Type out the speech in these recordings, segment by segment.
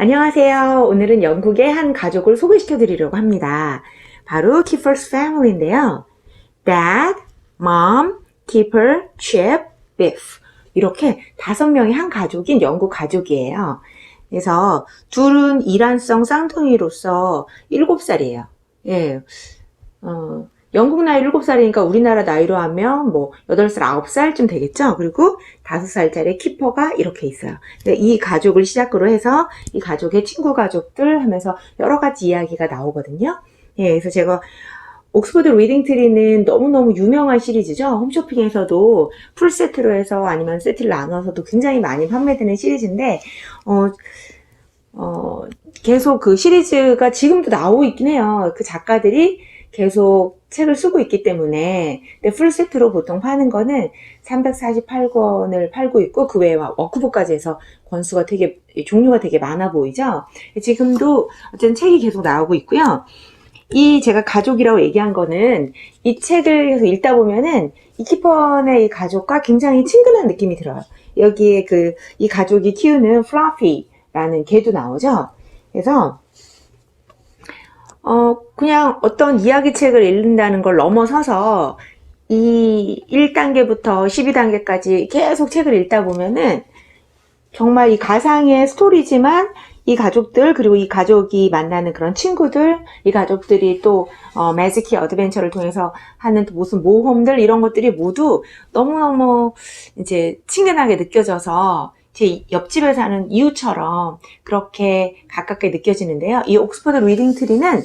안녕하세요. 오늘은 영국의 한 가족을 소개시켜 드리려고 합니다. 바로 Keeper's Family인데요. Dad, Mom, Keeper, Chip, Biff. 이렇게 5명의 한 가족인 영국 가족이에요. 그래서 둘은 이란성 쌍둥이로서 7살이에요. 예. 영국 나이 7살이니까 우리나라 나이로 하면 8살, 9살쯤 되겠죠? 그리고 5살짜리 키퍼가 이렇게 있어요. 이 가족을 시작으로 해서 이 가족의 친구 가족들 하면서 여러 가지 이야기가 나오거든요. 예, 그래서 제가 옥스퍼드 리딩 트리는 너무너무 유명한 시리즈죠. 홈쇼핑에서도 풀세트로 해서 아니면 세트를 나눠서도 굉장히 많이 판매되는 시리즈인데, 계속 그 시리즈가 지금도 나오고 있긴 해요. 그 작가들이 계속 책을 쓰고 있기 때문에. 근데 풀세트로 보통 파는 거는 348권을 팔고 있고, 그 외에 워크북까지 해서 권수가 종류가 되게 많아 보이죠. 지금도 어쨌든 책이 계속 나오고 있고요. 이 제가 가족이라고 얘기한 거는 이 책을 계속 읽다 보면은 이 키퍼네 이 가족과 굉장히 친근한 느낌이 들어요. 여기에 이 가족이 키우는 플러피라는 개도 나오죠. 그래서 그냥 어떤 이야기책을 읽는다는 걸 넘어서서 이 1단계부터 12단계까지 계속 책을 읽다 보면은 정말 이 가상의 스토리지만 이 가족들, 그리고 이 가족이 만나는 그런 친구들, 이 가족들이 또 매지키 어드벤처를 통해서 하는 또 무슨 모험들, 이런 것들이 모두 너무너무 이제 친근하게 느껴져서 제 옆집에 사는 이웃처럼 그렇게 가깝게 느껴지는데요. 이 옥스퍼드 리딩 트리는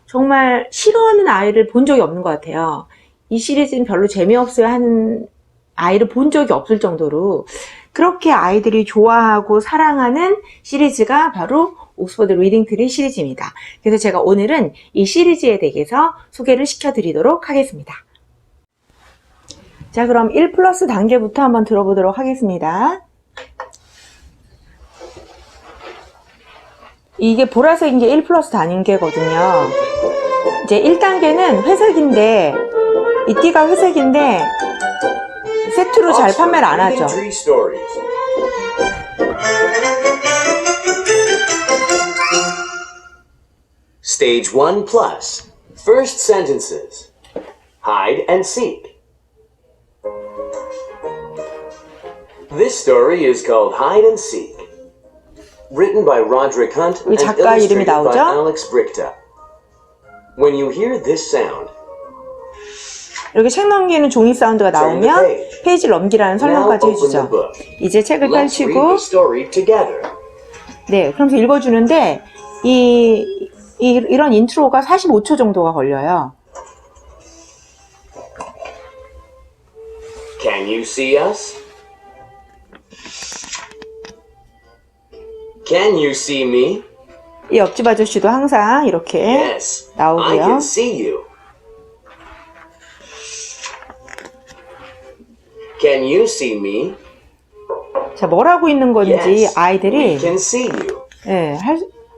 정말 싫어하는 아이를 본 적이 없는 것 같아요. 이 시리즈는 별로 재미없어요 하는 아이를 본 적이 없을 정도로 그렇게 아이들이 좋아하고 사랑하는 시리즈가 바로 옥스퍼드 리딩 트리 시리즈입니다. 그래서 제가 오늘은 이 시리즈에 대해서 소개를 시켜드리도록 하겠습니다. 자, 그럼 1+ 단계부터 한번 들어보도록 하겠습니다. 이게 보라색인 게 1+ 단계거든요. 이제 1단계는 회색인데, 이 띠가 회색인데, 세트로 잘 판매를 안 하죠. Stage 1 plus. First sentences. Hide and seek. This story is called Hide and Seek. Written by Roderick Hunt and 작가 이름이 illustrated by 나오죠? Alex Brichta. When you hear this sound, 이렇게 책 넘기는 종이 사운드가 나오면 페이지를 넘기라는 설명까지 해주죠. 이제 책을 let's read 펼치고, the story together. 네, 그러면서 읽어주는데, 이런 인트로가 45초 정도가 걸려요. Can you see us? Can you see me? 이 옆집 아저씨도 항상 이렇게 Yes, I 나오고요. can see you. Can you see me? 자, 뭘 하고 있는 건지 Yes, 아이들이 we can see you.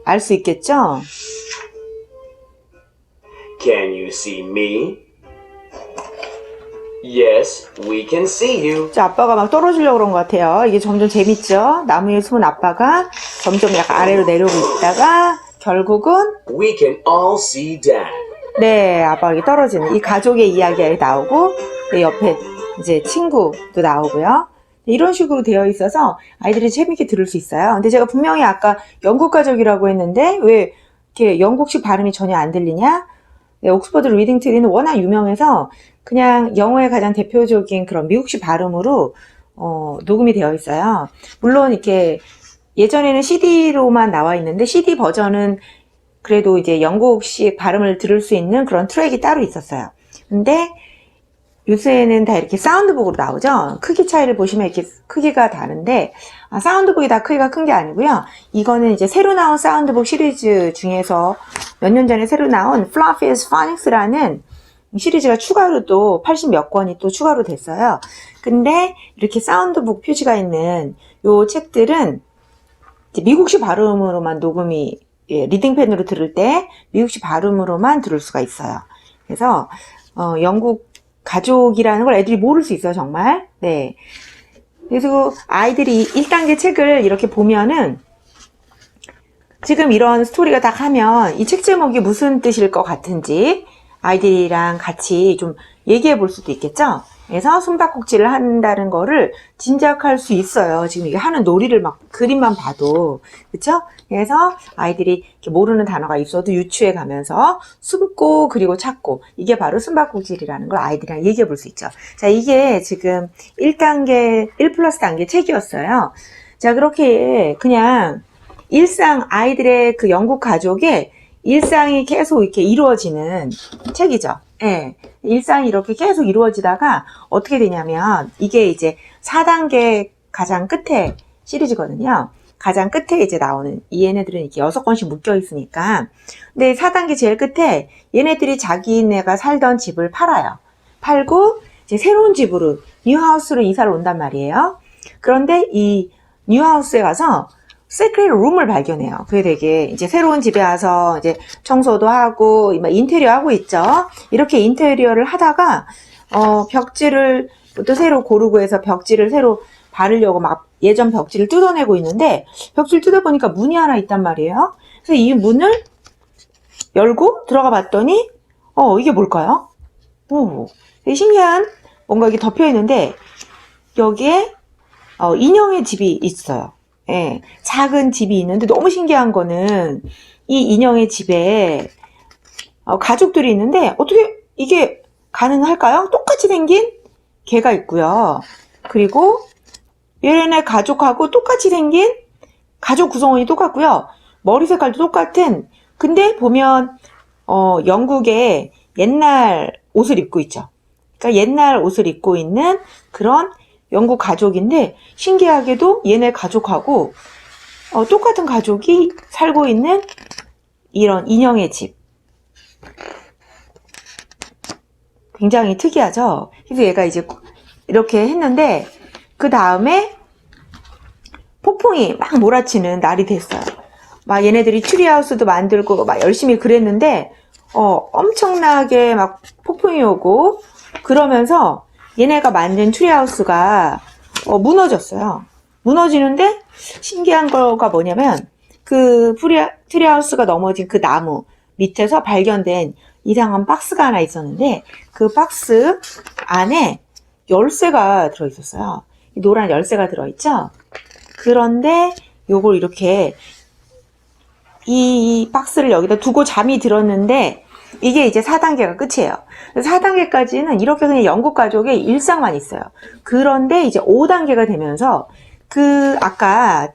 알 수 있겠죠? Can you see me? Yes, we can see you. 자, 아빠가 막 떨어지려고 그런 것 같아요. 이게 점점 재밌죠? 나무에 숨은 아빠가 점점 약간 아래로 내려오고 있다가 결국은 We can all see Dad. 네, 아빠가 이렇게 떨어지는 이 가족의 이야기가 나오고 네, 옆에 이제 친구도 나오고요. 이런 식으로 되어 있어서 아이들이 재밌게 들을 수 있어요. 근데 제가 분명히 아까 영국 가족이라고 했는데 왜 이렇게 영국식 발음이 전혀 안 들리냐? 네, 옥스퍼드 리딩 트리는 워낙 유명해서 그냥 영어의 가장 대표적인 그런 미국식 발음으로 녹음이 되어 있어요. 물론 이렇게 예전에는 CD로만 나와 있는데 CD 버전은 그래도 이제 영국식 발음을 들을 수 있는 그런 트랙이 따로 있었어요. 근데 요새는 다 이렇게 사운드북으로 나오죠. 크기 차이를 보시면 이렇게 크기가 다른데 사운드북이 다 크기가 큰 게 아니고요. 이거는 이제 새로 나온 사운드북 시리즈 중에서 몇 년 전에 새로 나온 Fluffy's Phonics라는 시리즈가 추가로 또 80몇 권이 또 추가로 됐어요. 근데 이렇게 사운드북 표지가 있는 요 책들은 이제 미국식 발음으로만 녹음이 리딩펜으로 들을 때 미국식 발음으로만 들을 수가 있어요. 그래서 영국 가족이라는 걸 애들이 모를 수 있어요, 정말. 네. 그래서 아이들이 1단계 책을 이렇게 보면은 지금 이런 스토리가 딱 하면 이 책 제목이 무슨 뜻일 것 같은지 아이들이랑 같이 좀 얘기해 볼 수도 있겠죠? 그래서 숨바꼭질을 한다는 거를 짐작할 수 있어요. 지금 이게 하는 놀이를 막 그림만 봐도. 그쵸? 그래서 아이들이 이렇게 모르는 단어가 있어도 유추해 가면서 숨고 그리고 찾고 이게 바로 숨바꼭질이라는 걸 아이들이랑 얘기해 볼 수 있죠. 자, 이게 지금 1단계, 1 플러스 단계 책이었어요. 자, 그렇게 그냥 일상 아이들의 그 영국 가족의 일상이 계속 이렇게 이루어지는 책이죠. 예. 일상이 이렇게 계속 이루어지다가 어떻게 되냐면 이게 이제 4단계 가장 끝에 시리즈거든요. 가장 끝에 이제 나오는 얘네들은 이렇게 6권씩 묶여 있으니까. 근데 4단계 제일 끝에 얘네들이 자기네가 살던 집을 팔아요. 팔고 이제 새로운 집으로 뉴하우스로 이사를 온단 말이에요. 그런데 이 뉴하우스에 가서 시크릿 룸을 발견해요. 그게 되게 이제 새로운 집에 와서 이제 청소도 하고 인테리어 하고 있죠. 이렇게 인테리어를 하다가 벽지를 또 새로 고르고 해서 벽지를 새로 바르려고 막 예전 벽지를 뜯어내고 있는데 벽지를 뜯어보니까 문이 하나 있단 말이에요. 그래서 이 문을 열고 들어가 봤더니 이게 뭘까요? 오, 되게 신기한 뭔가 이게 덮여 있는데 여기에 인형의 집이 있어요. 예, 작은 집이 있는데 너무 신기한 거는 이 인형의 집에 가족들이 있는데 어떻게 이게 가능할까요? 똑같이 생긴 개가 있고요. 그리고 얘네 가족하고 똑같이 생긴 가족 구성원이 똑같고요. 머리 색깔도 똑같은 근데 보면 영국의 옛날 옷을 입고 있죠. 그러니까 옛날 옷을 입고 있는 그런 영국 가족인데 신기하게도 얘네 가족하고 똑같은 가족이 살고 있는 이런 인형의 집. 굉장히 특이하죠. 그래서 얘가 이제 이렇게 했는데 그 다음에 폭풍이 막 몰아치는 날이 됐어요. 막 얘네들이 트리하우스도 만들고 막 열심히 그랬는데 엄청나게 막 폭풍이 오고 그러면서 얘네가 만든 트리하우스가 무너졌어요. 무너지는데 신기한 거가 뭐냐면 그 트리하우스가 넘어진 그 나무 밑에서 발견된 이상한 박스가 하나 있었는데 그 박스 안에 열쇠가 들어있었어요. 노란 열쇠가 들어있죠? 그런데 요걸 이렇게 이 박스를 여기다 두고 잠이 들었는데 이게 이제 4단계가 끝이에요. 4단계까지는 이렇게 그냥 영국 가족의 일상만 있어요. 그런데 이제 5단계가 되면서 그 아까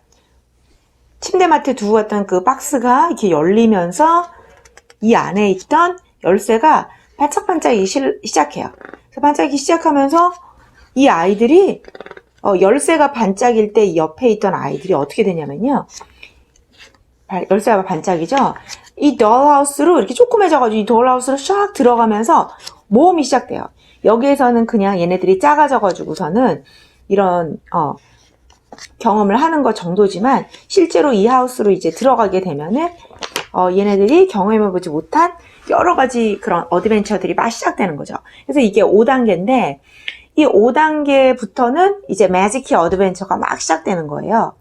침대맡에 두고 갔던 그 박스가 이렇게 열리면서 이 안에 있던 열쇠가 반짝반짝이기 시작해요. 그래서 반짝이기 시작하면서 이 아이들이 열쇠가 반짝일 때 옆에 있던 아이들이 어떻게 되냐면요. 열쇠가 반짝이죠. 이 dol하우스로 이렇게 조그매져가지고 이 dol하우스로 샥 들어가면서 모험이 시작돼요. 여기에서는 그냥 얘네들이 작아져가지고서는 이런 경험을 하는 것 정도지만 실제로 이 하우스로 이제 들어가게 되면은 얘네들이 경험해보지 못한 여러 가지 그런 어드벤처들이 막 시작되는 거죠. 그래서 이게 5단계인데 이 5단계부터는 이제 매직키 어드벤처가 막 시작되는 거예요.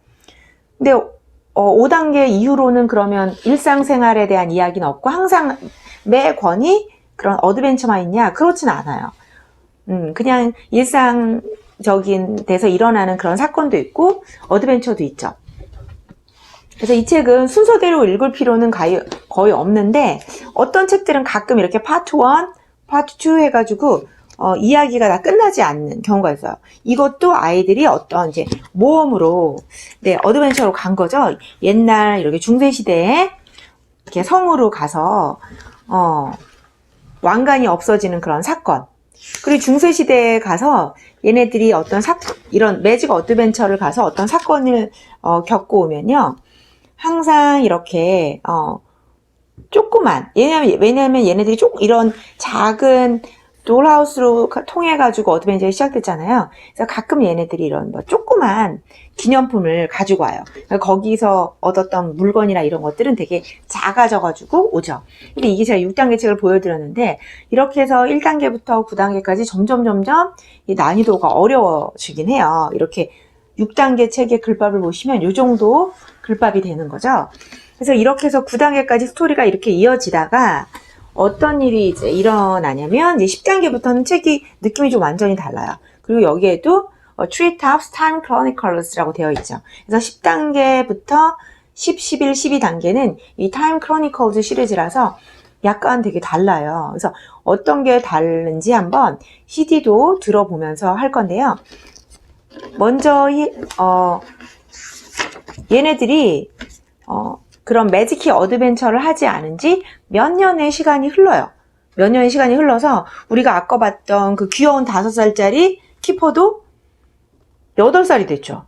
근데 5단계 이후로는 그러면 일상생활에 대한 이야기는 없고 항상 매 권이 그런 어드벤처만 있냐? 그렇진 않아요. 그냥 일상적인 데서 일어나는 그런 사건도 있고 어드벤처도 있죠. 그래서 이 책은 순서대로 읽을 필요는 거의 없는데 어떤 책들은 가끔 이렇게 파트 1, 파트 2 해가지고 이야기가 다 끝나지 않는 경우가 있어요. 이것도 아이들이 어떤 이제 모험으로, 어드벤처로 간 거죠. 옛날 이렇게 중세시대에 이렇게 성으로 가서, 왕관이 없어지는 그런 사건. 그리고 중세시대에 가서 얘네들이 어떤 이런 매직 어드벤처를 가서 어떤 사건을, 겪고 오면요. 항상 이렇게, 조그만, 왜냐면 얘네들이 이런 작은 돌하우스로 통해가지고 어드벤처가 시작됐잖아요. 그래서 가끔 얘네들이 이런 조그만 기념품을 가지고 와요. 거기서 얻었던 물건이나 이런 것들은 되게 작아져가지고 오죠. 근데 이게 제가 6단계 책을 보여드렸는데 이렇게 해서 1단계부터 9단계까지 점점 이 난이도가 어려워지긴 해요. 이렇게 6단계 책의 글밥을 보시면 이 정도 글밥이 되는 거죠. 그래서 이렇게 해서 9단계까지 스토리가 이렇게 이어지다가 어떤 일이 이제 일어나냐면 이제 10단계부터는 책이 느낌이 좀 완전히 달라요. 그리고 여기에도 Treetops Time Chronicles라고 되어 있죠. 그래서 10단계부터 10, 11, 12단계는 이 Time Chronicles 시리즈라서 약간 되게 달라요. 그래서 어떤 게 다른지 한번 CD도 들어보면서 할 건데요. 먼저 얘네들이 그런 매직키 어드벤처를 하지 않은 지 몇 년의 시간이 흘러요. 몇 년의 시간이 흘러서 우리가 아까 봤던 그 귀여운 5살짜리 키퍼도 8살이 됐죠.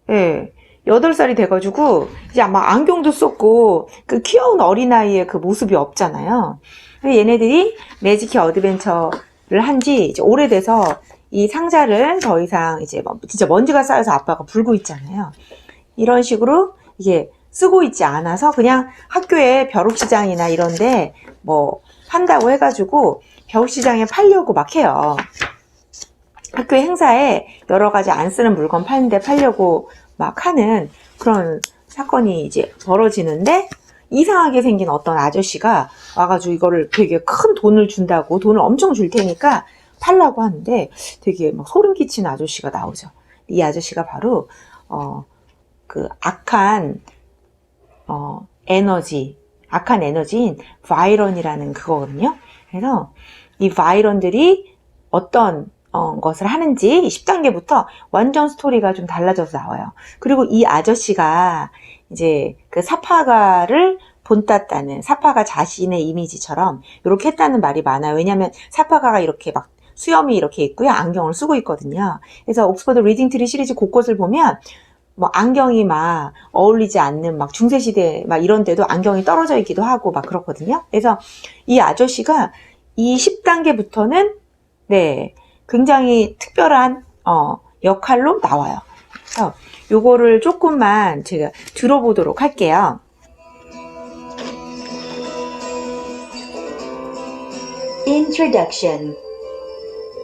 예. 8살이 돼가지고 이제 아마 안경도 썼고 그 귀여운 어린아이의 그 모습이 없잖아요. 얘네들이 매직키 어드벤처를 한 지 이제 오래돼서 이 상자를 더 이상 이제 진짜 먼지가 쌓여서 아빠가 불고 있잖아요. 이런 식으로 이게 쓰고 있지 않아서 그냥 학교에 벼룩시장이나 이런데 뭐 한다고 해가지고 벼룩시장에 팔려고 막 해요. 학교 행사에 여러 가지 안 쓰는 물건 파는데 팔려고 막 하는 그런 사건이 이제 벌어지는데 이상하게 생긴 어떤 아저씨가 와가지고 이거를 되게 큰 돈을 준다고 돈을 엄청 줄 테니까 팔라고 하는데 되게 막 소름 끼치는 아저씨가 나오죠. 이 아저씨가 바로 그 악한 에너지인 바이런이라는 그거거든요. 그래서 이 바이런들이 어떤 것을 하는지 10단계부터 완전 스토리가 좀 달라져서 나와요. 그리고 이 아저씨가 이제 그 사파가를 본땄다는 사파가 자신의 이미지처럼 이렇게 했다는 말이 많아요. 왜냐하면 사파가가 이렇게 막 수염이 이렇게 있고요. 안경을 쓰고 있거든요. 그래서 옥스퍼드 리딩 트리 시리즈 곳곳을 보면 뭐 안경이 막 어울리지 않는 막 중세시대 막 이런 데도 안경이 떨어져 있기도 하고 막 그렇거든요. 그래서 이 아저씨가 이 10단계부터는 네, 굉장히 특별한 역할로 나와요. 그래서 요거를 조금만 제가 들어보도록 할게요. Introduction.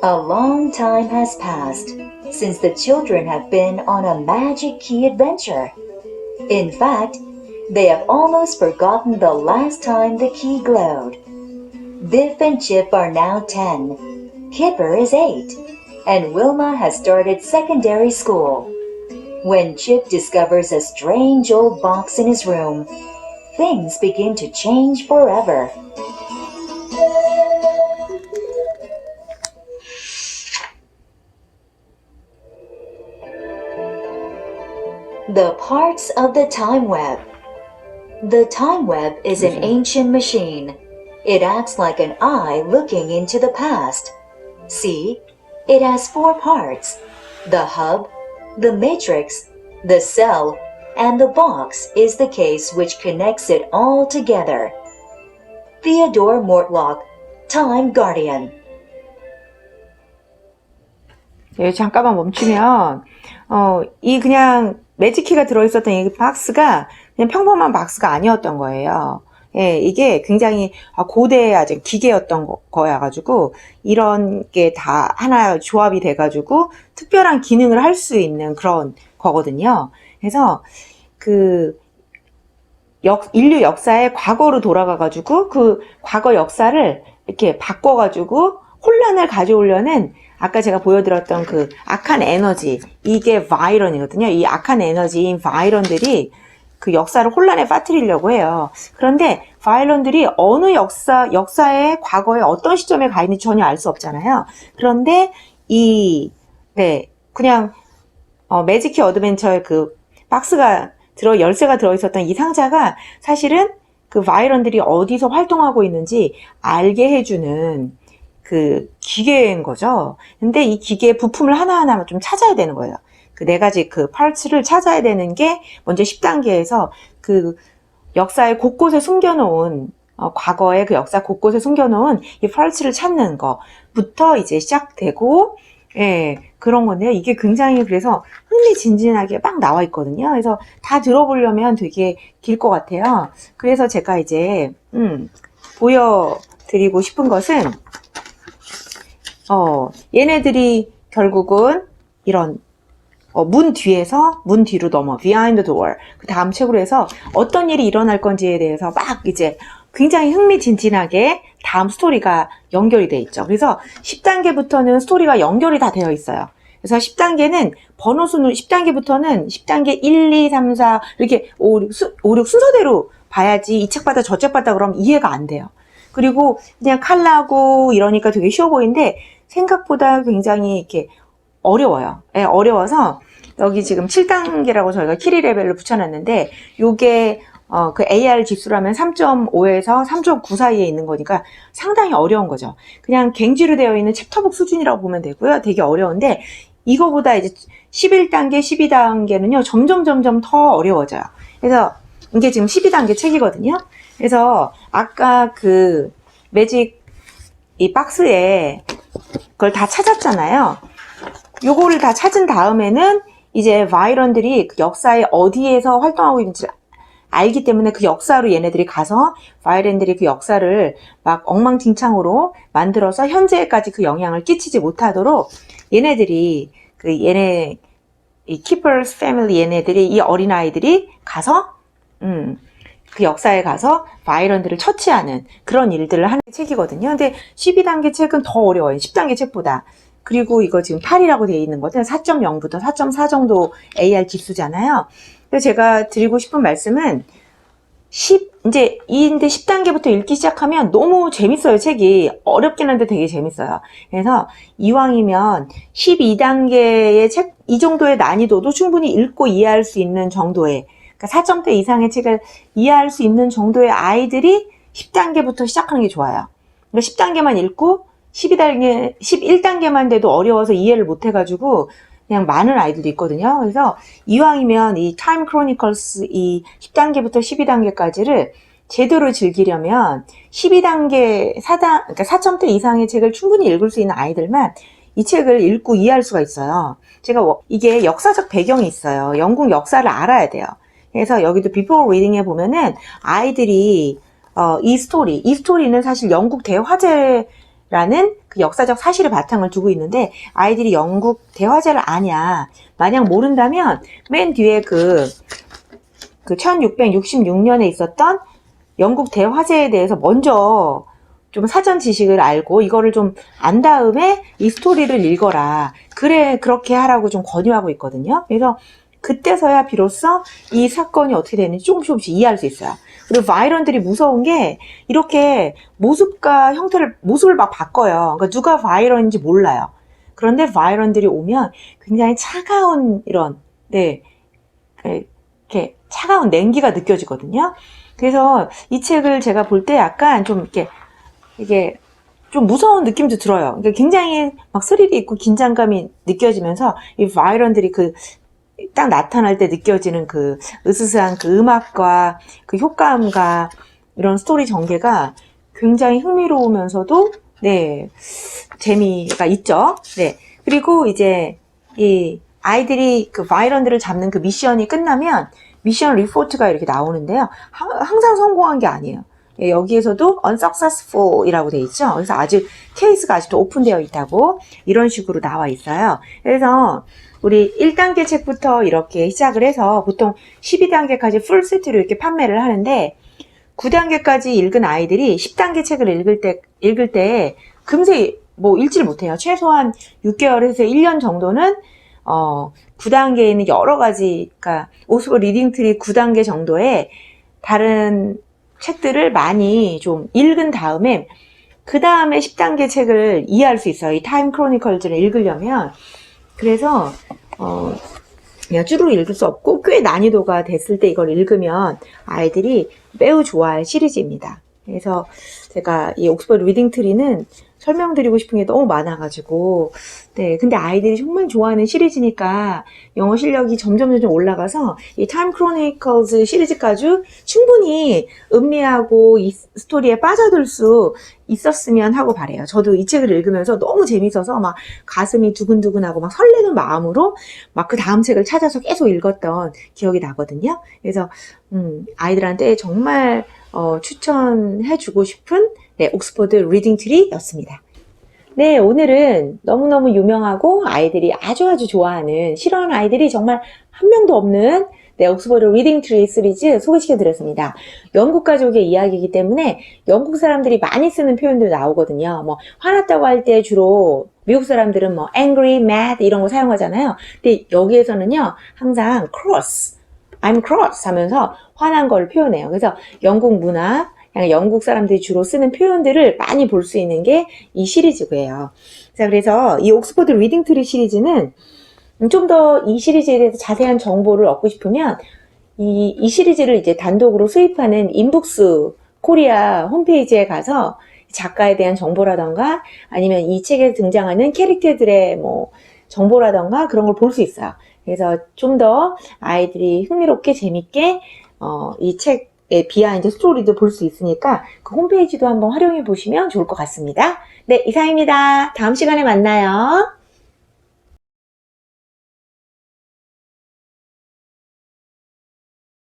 A long time has passed since the children have been on a magic key adventure. In fact, they have almost forgotten the last time the key glowed. Biff and Chip are now 10, Kipper is 8, and Wilma has started secondary school. When Chip discovers a strange old box in his room, things begin to change forever. The parts of the time web. The time web is an ancient machine. It acts like an eye looking into the past. See, it has 4 parts: the hub, the matrix, the cell, and the box is the case which connects it all together. Theodore Mortlock, Time Guardian. 예, 잠깐만 멈추면 이 그냥 매직키가 들어있었던 이 박스가 그냥 평범한 박스가 아니었던 거예요. 예, 이게 굉장히 고대의 아주 기계였던 거여가지고 이런 게 다 하나 조합이 돼가지고 특별한 기능을 할 수 있는 그런 거거든요. 그래서 그 인류 역사의 과거로 돌아가가지고 그 과거 역사를 이렇게 바꿔가지고 혼란을 가져오려는 아까 제가 보여드렸던 그 악한 에너지, 이게 바이런이거든요. 이 악한 에너지인 바이런들이 그 역사를 혼란에 빠뜨리려고 해요. 그런데 바이런들이 어느 역사의 과거에 어떤 시점에 가 있는지 전혀 알 수 없잖아요. 그런데 그냥 매직키 어드벤처의 그 박스가 열쇠가 들어있었던 이 상자가 사실은 그 바이런들이 어디서 활동하고 있는지 알게 해주는 그 기계인 거죠. 근데 이 기계의 부품을 하나하나 좀 찾아야 되는 거예요. 그 4가지 그 파츠를 찾아야 되는 게 먼저 10단계에서 그 역사의 곳곳에 숨겨놓은 과거의 그 역사 곳곳에 숨겨놓은 이 파츠를 찾는 거부터 이제 시작되고 그런 건데요. 이게 굉장히 그래서 흥미진진하게 막 나와 있거든요. 그래서 다 들어보려면 되게 길 것 같아요. 그래서 제가 이제 보여드리고 싶은 것은 얘네들이 결국은 이런 문 뒤에서 문 뒤로 넘어 behind the door. 그 다음 책으로 해서 어떤 일이 일어날 건지에 대해서 막 이제 굉장히 흥미진진하게 다음 스토리가 연결이 돼 있죠. 그래서 10단계부터는 스토리가 연결이 다 되어 있어요. 그래서 10단계는 번호 순으로 10단계부터는 10단계 1, 2, 3, 4 이렇게 5, 6 순서대로 봐야지 이 책 봤다 저 책 봤다 그러면 이해가 안 돼요. 그리고 그냥 칼라고 이러니까 되게 쉬워 보이는데 생각보다 굉장히 이렇게 어려워요. 예, 어려워서 여기 지금 7단계라고 저희가 키리 레벨을 붙여놨는데 요게 그 AR 지수라면 3.5에서 3.9 사이에 있는 거니까 상당히 어려운 거죠. 그냥 갱지로 되어 있는 챕터북 수준이라고 보면 되고요. 되게 어려운데 이거보다 이제 11단계, 12단계는요. 점점 더 어려워져요. 그래서 이게 지금 12단계 책이거든요. 그래서 아까 그 매직 이 박스에 그걸 다 찾았잖아요. 요거를 다 찾은 다음에는 이제 바이런들이 그 역사에 어디에서 활동하고 있는지 알기 때문에 그 역사로 얘네들이 가서 바이런들이 그 역사를 막 엉망진창으로 만들어서 현재까지 그 영향을 끼치지 못하도록 얘네들이 이 Keeper's Family 얘네들이 이 어린아이들이 가서 그 역사에 가서 바이런들을 처치하는 그런 일들을 하는 책이거든요. 근데 12단계 책은 더 어려워요. 10단계 책보다. 그리고 이거 지금 8이라고 되어 있는 것은 4.0부터 4.4 정도 AR 지수잖아요. 그래서 제가 드리고 싶은 말씀은 이제 10단계부터 읽기 시작하면 너무 재밌어요, 책이. 어렵긴 한데 되게 재밌어요. 그래서 이왕이면 12단계의 책, 이 정도의 난이도도 충분히 읽고 이해할 수 있는 정도의, 그러니까 4점대 이상의 책을 이해할 수 있는 정도의 아이들이 10단계부터 시작하는 게 좋아요. 그러니까 10단계만 읽고 11단계만 돼도 어려워서 이해를 못 해가지고 그냥 많은 아이들도 있거든요. 그래서 이왕이면 이 타임 크로니컬스 이 10단계부터 12단계까지를 제대로 즐기려면 12단계 그러니까 4점대 이상의 책을 충분히 읽을 수 있는 아이들만 이 책을 읽고 이해할 수가 있어요. 이게 역사적 배경이 있어요. 영국 역사를 알아야 돼요. 그래서 여기도 Before Reading에 보면은 아이들이 이 스토리는 사실 영국 대화제라는 그 역사적 사실의 바탕을 두고 있는데 아이들이 영국 대화제를 아냐 만약 모른다면 맨 뒤에 그 1666년에 있었던 영국 대화제에 대해서 먼저 좀 사전 지식을 알고 이거를 좀 안 다음에 이 스토리를 읽어라. 그렇게 하라고 좀 권유하고 있거든요. 그래서 그때서야 비로소 이 사건이 어떻게 되는지 조금씩 이해할 수 있어요. 그리고 바이런들이 무서운 게 이렇게 모습을 막 바꿔요. 그러니까 누가 바이런인지 몰라요. 그런데 바이런들이 오면 굉장히 차가운 이렇게 차가운 냉기가 느껴지거든요. 그래서 이 책을 제가 볼 때 약간 좀 이게 좀 무서운 느낌도 들어요. 그러니까 굉장히 막 스릴이 있고 긴장감이 느껴지면서 이 바이런들이 딱 나타날 때 느껴지는 그 으스스한 그 음악과 그 효과음과 이런 스토리 전개가 굉장히 흥미로우면서도 재미가 있죠. 그리고 이제 이 아이들이 그 바이런들을 잡는 그 미션이 끝나면 미션 리포트가 이렇게 나오는데요. 항상 성공한 게 아니에요. 여기에서도 unsuccessful이라고 돼 있죠. 그래서 케이스가 아직도 오픈되어 있다고 이런 식으로 나와 있어요. 그래서 우리 1단계 책부터 이렇게 시작을 해서 보통 12단계까지 풀 세트로 이렇게 판매를 하는데 9단계까지 읽은 아이들이 10단계 책을 읽을 때 금세 읽지를 못해요. 최소한 6개월에서 1년 정도는 9단계에 있는 여러 가지, 그러니까 옥스퍼드 리딩 트리 9단계 정도의 다른 책들을 많이 좀 읽은 다음에 그 다음에 10단계 책을 이해할 수 있어요. 이 타임 크로니컬즈를 읽으려면. 그래서 그냥 쭈루루 읽을 수 없고 꽤 난이도가 됐을 때 이걸 읽으면 아이들이 매우 좋아할 시리즈입니다. 그래서 제가 이 옥스퍼드 리딩 트리는 설명드리고 싶은 게 너무 많아가지고 근데 아이들이 정말 좋아하는 시리즈니까 영어 실력이 점점 올라가서 이 타임 크로니컬즈 시리즈까지 충분히 음미하고 이 스토리에 빠져들 수 있었으면 하고 바래요. 저도 이 책을 읽으면서 너무 재밌어서 막 가슴이 두근두근하고 막 설레는 마음으로 막 그 다음 책을 찾아서 계속 읽었던 기억이 나거든요. 그래서 아이들한테 정말 추천해주고 싶은 옥스퍼드 리딩 트리였습니다. 네, 오늘은 너무너무 유명하고 아이들이 아주 좋아하는, 싫어하는 아이들이 정말 한 명도 없는 옥스퍼드 리딩 트리 시리즈 소개시켜 드렸습니다. 영국 가족의 이야기이기 때문에 영국 사람들이 많이 쓰는 표현들 나오거든요. 뭐 화났다고 할 때 주로 미국 사람들은 뭐 angry, mad 이런 거 사용하잖아요. 근데 여기에서는요, 항상 cross, I'm cross 하면서 화난 걸 표현해요. 그래서 영국 문화, 영국 사람들이 주로 쓰는 표현들을 많이 볼 수 있는 게 이 시리즈고요. 자, 그래서 이 옥스퍼드 리딩 트리 시리즈는 좀 더 이 시리즈에 대해서 자세한 정보를 얻고 싶으면 이 시리즈를 이제 단독으로 수입하는 인북스 코리아 홈페이지에 가서 작가에 대한 정보라던가 아니면 이 책에 등장하는 캐릭터들의 뭐 정보라던가 그런 걸 볼 수 있어요. 그래서 좀 더 아이들이 흥미롭게 재밌게 이 책의 비하인드 스토리도 볼 수 있으니까 그 홈페이지도 한번 활용해 보시면 좋을 것 같습니다. 네, 이상입니다. 다음 시간에 만나요.